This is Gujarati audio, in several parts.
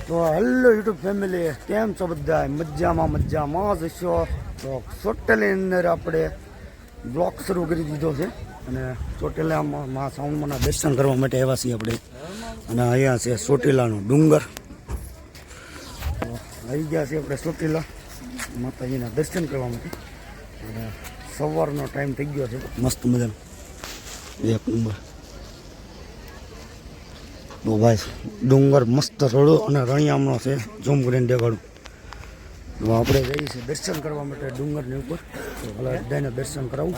તો હેલો યુટ્યુબ ફેમિલી, કેમ છો બધા? મજામાં જ છો. તો ચોટેલી અંદર આપણે બ્લોગ શરૂ કરી દીધો છે અને ચોટેલામાં મા સાઉન્ડમાંના દર્શન કરવા માટે આવ્યા છીએ આપણે. અને અહીંયા છે ચોટીલાનો ડુંગર. તો આવી ગયા છીએ આપણે ચોટીલા માતાજીના દર્શન કરવા માટે. અને સવારનો ટાઈમ થઈ ગયો છે, મસ્ત મજાનો એક નંબર. તો ભાઈ ડુંગર મસ્ત રડો અને રણિયામણો છે, ઝૂમ કરીને દેખાડું. તો આપણે જઈએ છીએ દર્શન કરવા માટે ડુંગરની ઉપર. તો ભલે બધાને દર્શન કરાવું.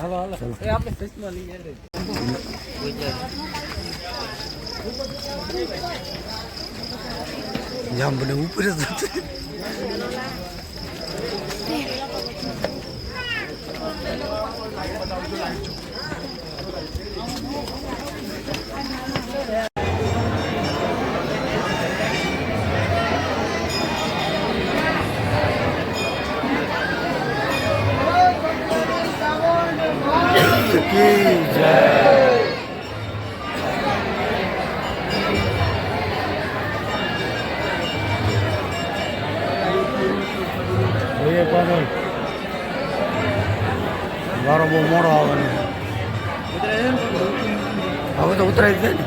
જામ બને ઉપર જ વારો બહુ મોડો આવવાનો હવે તો ઉતરાય છે ને.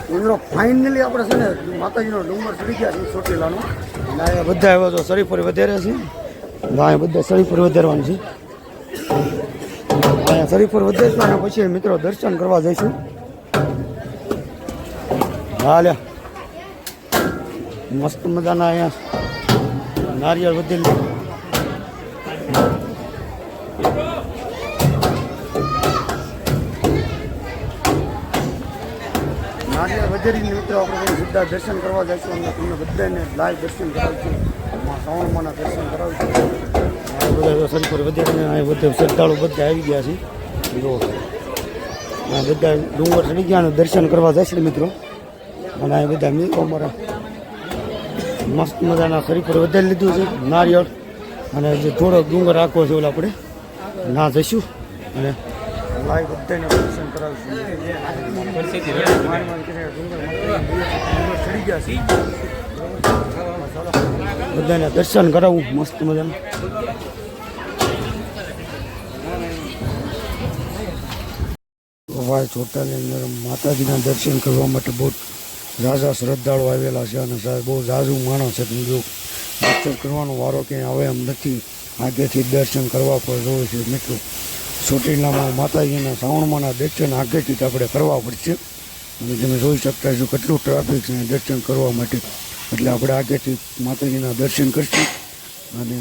મિત્રો ફાઇનલી આપણે છે ને માતાજીનો ડુંગર ચડી ગયા છે ચોટીલાનો. અને અહીંયા બધા આવ્યા તો સરીફર વધારે છે. અહીંયા બધા સરીફર વધારવાનું છે. અહીંયા સરીફર વધારશું અને પછી મિત્રો દર્શન કરવા જઈશું. હાલે મસ્ત મજાના અહીંયા નારિયેળ વધેલી. નારિયેળ વધેરીને મિત્રો આપણે બધા દર્શન કરવા જઈશું અને તમને બધાને લાઈવ દર્શન કરાવીશું. શ્રાવણમાંના દર્શન કરાવીશું. બધા સરીફર વધેરીને અહીંયા બધા શ્રદ્ધાળુ બધા આવી ગયા છે. જો બધા ડુંગર ચડી ગયા અને દર્શન કરવા જશે મિત્રો. અને આ બધા મિત્રો અમારા મસ્ત મજાના સરીફર વધારી લીધું છે નારિયેળ. અને જે થોડો ડુંગર રાખવો છે ઓલા આપણે ના જઈશું અને લાઈવ બધાને દર્શન કરાવીશું. ચડી ગયા છે, બધાને દર્શન કરાવું મસ્ત મજાનું. ભાઈ ચોટાની અંદર માતાજીના દર્શન કરવા માટે બહુ ઝાઝા શ્રદ્ધાળુ આવેલા છે. અને સાહેબ બહુ ઝાઝું માણસ છે. જો દર્શન કરવાનો વારો ક્યાંય આવે એમ નથી. આગેથી દર્શન કરવા પર જોવે છે મિત્રો. ચોટીલામાં માતાજીના શ્રાવણમાંના દર્શન આગેથી જ આપણે કરવા પડશે. અને તમે જોઈ શકતા છો કેટલું ટ્રાફિક છે દર્શન કરવા માટે. એટલે આપણે આગેથી માતાજીના દર્શન કરશું. અને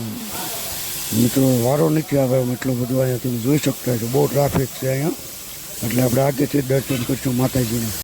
મિત્રો વારો નથી આવે એમ એટલું બધું અહીંયા તમે જોઈ શકતા છો. બહુ ટ્રાફિક છે અહીંયા. એટલે આપણે આગેથી દર્શન કરશું માતાજીના.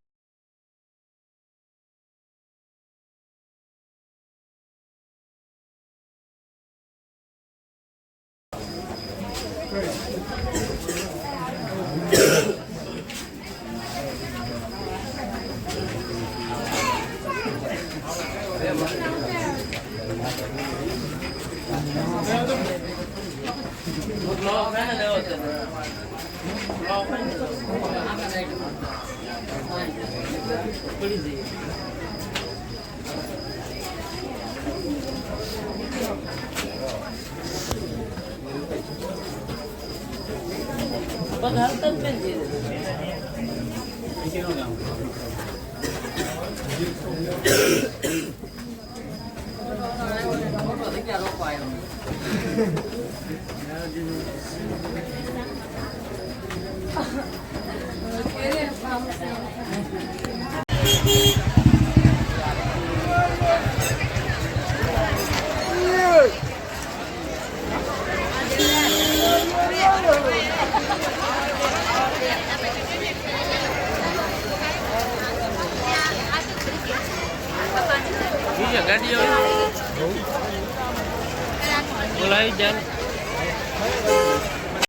ગાડી બોલાવી જાય.